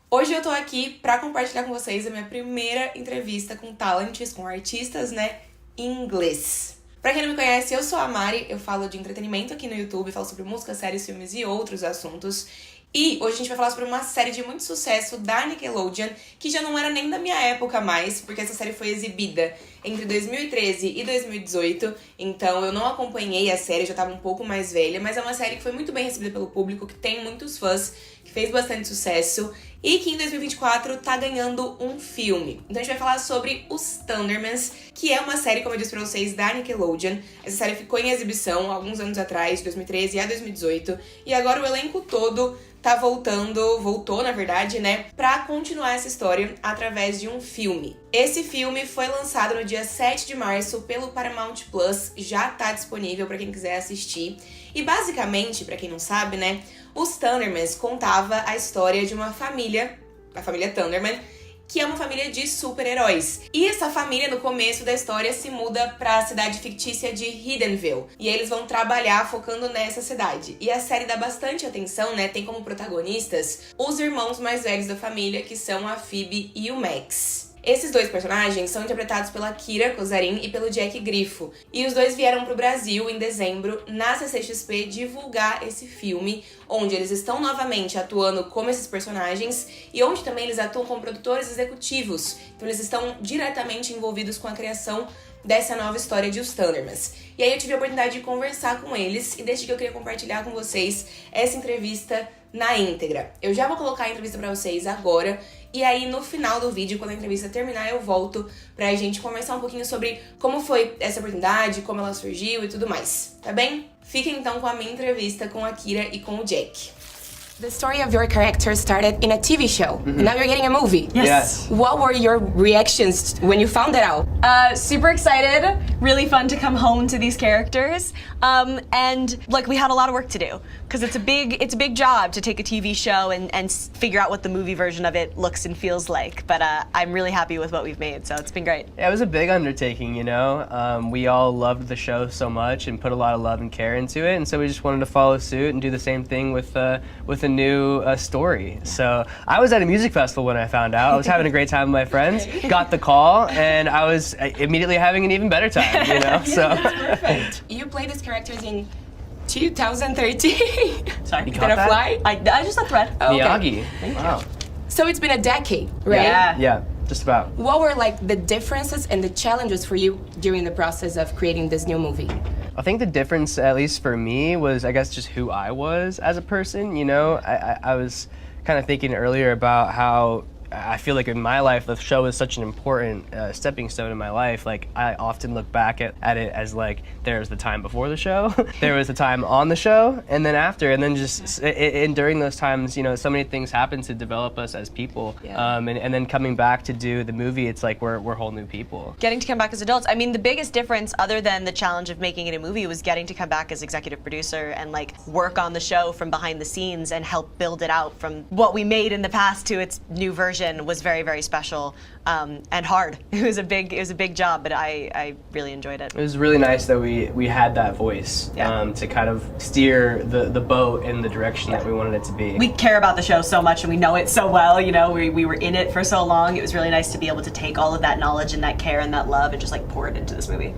Hoje eu tô aqui pra compartilhar com vocês a minha primeira entrevista com talents, com artistas, né, em inglês. Pra quem não me conhece, eu sou a Mari, eu falo de entretenimento aqui no YouTube, falo sobre música, séries, filmes e outros assuntos. E hoje a gente vai falar sobre uma série de muito sucesso da Nickelodeon, que já não era nem da minha época mais, porque essa série foi exibida entre 2013 e 2018, então eu não acompanhei a série, já tava um pouco mais velha, mas é uma série que foi muito bem recebida pelo público, que tem muitos fãs, que fez bastante sucesso e que em 2024 tá ganhando um filme. Então a gente vai falar sobre os Thundermans, que é uma série, como eu disse pra vocês, da Nickelodeon. Essa série ficou em exibição alguns anos atrás, de 2013 a 2018, e agora o elenco todo tá voltou na verdade, né, pra continuar essa história através de um filme. Esse filme foi lançado no dia 7 de março pelo Paramount Plus, já tá disponível pra quem quiser assistir. E basicamente, pra quem não sabe, né, os Thundermans contava a história de uma família, a família Thunderman, que é uma família de super-heróis. E essa família, no começo da história, se muda pra cidade fictícia de Hiddenville. E aí eles vão trabalhar focando nessa cidade. E a série dá bastante atenção, né? Tem como protagonistas os irmãos mais velhos da família, que são a Phoebe e o Max. Esses dois personagens são interpretados pela Kira Kozarin e pelo Jack Griffo. E os dois vieram pro Brasil em dezembro, na CCXP, divulgar esse filme, onde eles estão novamente atuando como esses personagens e onde também eles atuam como produtores executivos. Então eles estão diretamente envolvidos com a criação dessa nova história de Os Thundermans. E aí eu tive a oportunidade de conversar com eles e desde que eu queria compartilhar com vocês essa entrevista na íntegra. Eu já vou colocar a entrevista pra vocês agora e aí no final do vídeo, quando a entrevista terminar, eu volto pra gente conversar um pouquinho sobre como foi essa oportunidade, como ela surgiu e tudo mais, tá bem? Fiquem então com a minha entrevista com a Kira e com o Jack. The story of your character started in a TV show, and now you're getting a movie. Yes. What were your reactions when you found that out? Super excited, really fun to come home to these characters, and like we had a lot of work to do because it's a big job to take a TV show and figure out what the movie version of it looks and feels like. But I'm really happy with what we've made, so it's been great. Yeah, it was a big undertaking, you know. We all loved the show so much and put a lot of love and care into it, and so we just wanted to follow suit and do the same thing with a new story. So I was at a music festival when I found out. I was having a great time with my friends, got the call, and I was immediately having an even better time, you know? So perfect. You played these characters in 2013. Sorry, you Did I fly? I just saw Thread. Oh, okay. Miyagi. Thank Wow. you. So it's been a decade, right? Yeah. Just about. What were like the differences and the challenges for you during the process of creating this new movie? I think the difference, at least for me, was I guess just who I was as a person, you know? I was kind of thinking earlier about how I feel like in my life the show is such an important stepping stone in my life. Like I often look back at it as like there's the time before the show, there was the time on the show, and then after, and then just and during those times, you know, so many things happen to develop us as people. Yeah. And then coming back to do the movie, it's like we're whole new people. Getting to come back as adults. I mean, the biggest difference, other than the challenge of making it a movie, was getting to come back as executive producer and like work on the show from behind the scenes and help build it out from what we made in the past to its new version was very, very special and hard. It was a big job, but I really enjoyed it. It was really nice that we had that voice to kind of steer the boat in the direction that we wanted it to be. We care about the show so much and we know it so well, you know, we were in it for so long. It was really nice to be able to take all of that knowledge and that care and that love and just like pour it into this movie.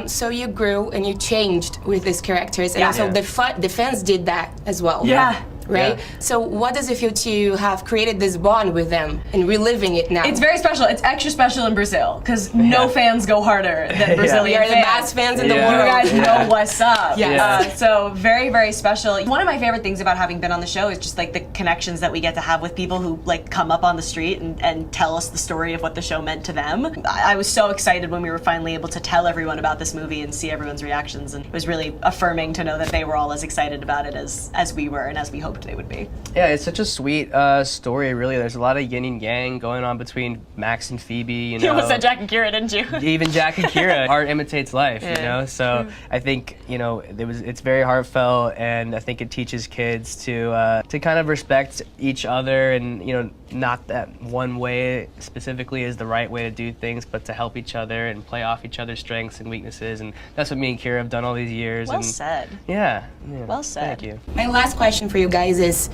So you grew and you changed with these characters, and also the fans did that as well. Yeah. Right? Yeah. So what does it feel to have created this bond with them and reliving it now? It's very special. It's extra special in Brazil because no fans go harder than Brazilian We are the fans. best fans in the Yeah. You world. guys know what's up. Yeah. So very, very special. One of my favorite things about having been on the show is just like the connections that we get to have with people who like come up on the street and tell us the story of what the show meant to them. I was so excited when we were finally able to tell everyone about this movie and see everyone's reactions, and it was really affirming to know that they were all as excited about it as we were and as we hoped they would be. Yeah, it's such a sweet story, really. There's a lot of yin and yang going on between Max and Phoebe, you know. You almost said Jack and Kira, didn't you? Even Jack and Kira. Art imitates life, you know? So I think, you know, it's very heartfelt, and I think it teaches kids to kind of respect each other, and, you know, not that one way specifically is the right way to do things, but to help each other and play off each other's strengths and weaknesses. And that's what me and Kira have done all these years. Well and said. Yeah. Well said. Thank you. My last question for you guys guys is,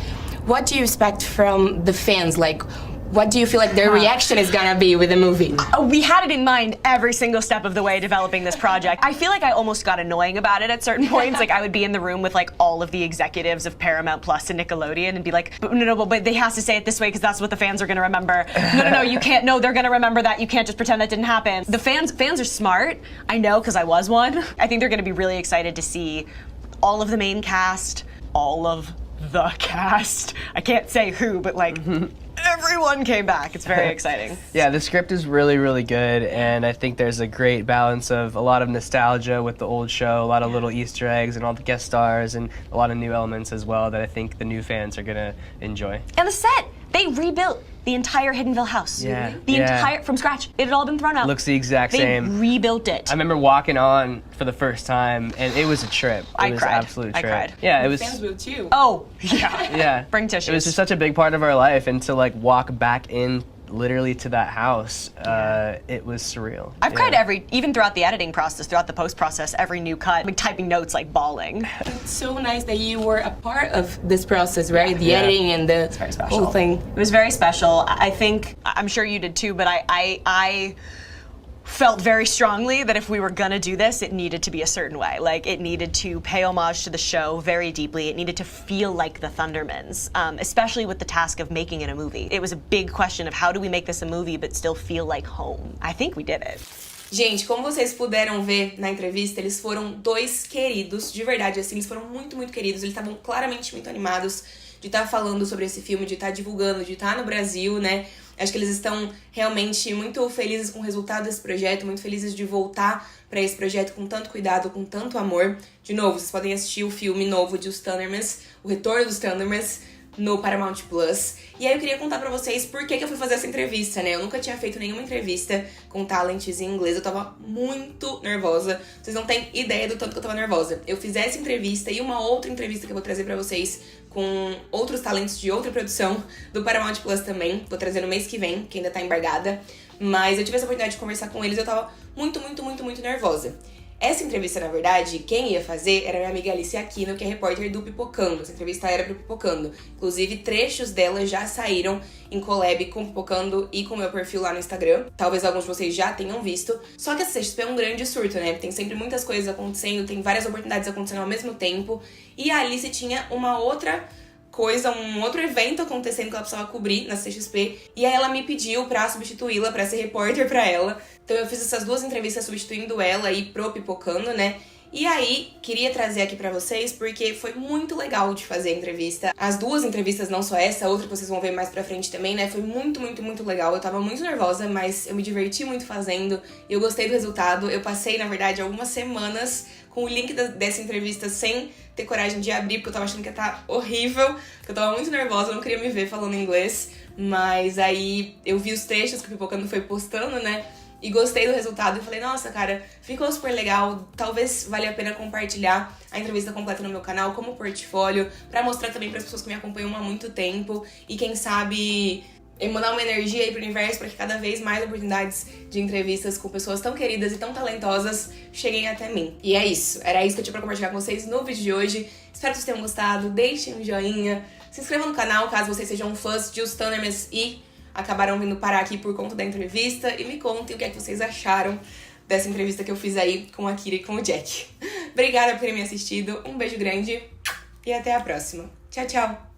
what do you expect from the fans? Like, what do you feel like their reaction is gonna be with the movie? We had it in mind every single step of the way developing this project. I feel like I almost got annoying about it at certain points. Like I would be in the room with like all of the executives of Paramount Plus and Nickelodeon and be like, but they have to say it this way because that's what the fans are gonna remember. No, you can't. No, they're gonna remember that. You can't just pretend that didn't happen. The fans are smart. I know because I was one. I think they're gonna be really excited to see all of the main cast, all of the cast. I can't say who, but like. Everyone came back. It's very exciting. Yeah, the script is really, really good, and I think there's a great balance of a lot of nostalgia with the old show, a lot of little Easter eggs and all the guest stars, and a lot of new elements as well that I think the new fans are gonna enjoy. And the set, they rebuilt the entire Hiddenville house. Yeah. The entire, from scratch. It had all been thrown out. Looks the exact same. They rebuilt it. I remember walking on for the first time, and it was a trip. I It was cried. an absolute trip. I cried. Yeah, it was. Fans will too. Oh, yeah. Yeah. Bring tissues. It was just such a big part of our life, and to like walk back in literally to that house, it was surreal. I've cried even throughout the editing process, throughout the post process, every new cut, like typing notes, like bawling. It's so nice that you were a part of this process, right? The editing and the It's very special. whole thing. It was very special. I think, I'm sure you did too, but I felt very strongly that if we were gonna do this, it needed to be a certain way. Like, it needed to pay homage to the show very deeply. It needed to feel like the Thundermans, especially with the task of making it a movie. It was a big question of how do we make this a movie but still feel like home? I think we did it. Gente, como vocês puderam ver na entrevista, eles foram dois queridos, de verdade, assim, eles foram muito, muito queridos. Eles estavam claramente muito animados de estar falando sobre esse filme, de estar divulgando, de estar no Brasil, né? Acho que eles estão realmente muito felizes com o resultado desse projeto, muito felizes de voltar para esse projeto com tanto cuidado, com tanto amor. De novo, vocês podem assistir o filme novo de Os Thundermans, o retorno dos Thundermans, no Paramount Plus. E aí eu queria contar pra vocês por que eu fui fazer essa entrevista, né? Eu nunca tinha feito nenhuma entrevista com talents em inglês, eu tava muito nervosa. Vocês não têm ideia do tanto que eu tava nervosa. Eu fiz essa entrevista e uma outra entrevista que eu vou trazer pra vocês com outros talentos de outra produção do Paramount Plus também. Vou trazer no mês que vem, que ainda tá embargada. Mas eu tive essa oportunidade de conversar com eles e eu tava muito, muito, muito, muito nervosa. Essa entrevista, na verdade, quem ia fazer era a minha amiga Alicia Aquino, que é repórter do Pipocando. Essa entrevista era pro Pipocando. Inclusive, trechos dela já saíram em collab com o Pipocando e com o meu perfil lá no Instagram. Talvez alguns de vocês já tenham visto. Só que a CCXP é um grande surto, né? Tem sempre muitas coisas acontecendo, tem várias oportunidades acontecendo ao mesmo tempo. E a Alice tinha uma outra coisa, um outro evento acontecendo que ela precisava cobrir na CXP, e aí ela me pediu pra substituí-la, pra ser repórter pra ela. Então eu fiz essas duas entrevistas substituindo ela aí pro Pipocando, né? E aí, queria trazer aqui pra vocês, porque foi muito legal de fazer a entrevista. As duas entrevistas, não só essa, a outra que vocês vão ver mais pra frente também, né? Foi muito, muito, muito legal. Eu tava muito nervosa, mas eu me diverti muito fazendo. E eu gostei do resultado. Eu passei, na verdade, algumas semanas com o link dessa entrevista sem ter coragem de abrir, porque eu tava achando que ia estar horrível. Porque eu tava muito nervosa, eu não queria me ver falando inglês. Mas aí eu vi os trechos que o Pipocando foi postando, né? E gostei do resultado e falei, nossa, cara, ficou super legal, talvez valha a pena compartilhar a entrevista completa no meu canal como portfólio, pra mostrar também para as pessoas que me acompanham há muito tempo e quem sabe mandar uma energia aí pro universo para que cada vez mais oportunidades de entrevistas com pessoas tão queridas e tão talentosas cheguem até mim. E é isso, era isso que eu tinha pra compartilhar com vocês no vídeo de hoje. Espero que vocês tenham gostado, deixem um joinha, se inscrevam no canal caso vocês sejam fãs de Os Thundermans e acabaram vindo parar aqui por conta da entrevista e me contem o que é que vocês acharam dessa entrevista que eu fiz aí com a Kira e com o Jack. Obrigada por terem me assistido, um beijo grande e até a próxima. Tchau, tchau!